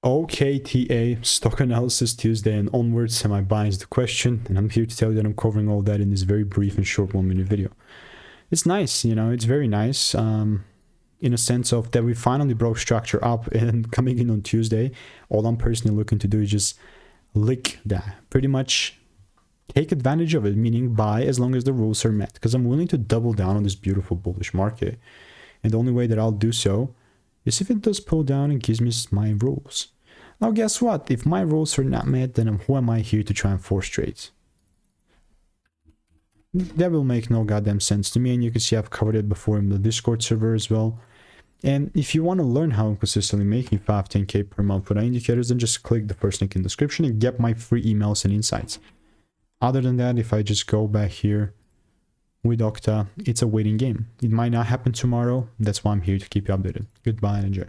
OKTA Stock Analysis Tuesday and onwards. Am I buying is the question, and I'm here to tell you that I'm covering all that in this very brief and short 1-minute video. It's nice, you know, it's very nice in a sense of that we finally broke structure up, and coming in on Tuesday, all I'm personally looking to do is just lick that, pretty much take advantage of it, meaning buy as long as the rules are met, because I'm willing to double down on this beautiful bullish market. And the only way that I'll do so is if it does pull down and gives me my rules. Now guess what? If my rules are not met, then who am I here to try and force trades? That will make no goddamn sense to me, and you can see I've covered it before in the Discord server as well. And if you want to learn how I'm consistently making 5-10k per month with indicators, then just click the first link in the description and get my free emails and insights. Other than that, if I just go back here with Okta, it's a waiting game. It might not happen tomorrow. That's why I'm here to keep you updated. Goodbye and enjoy.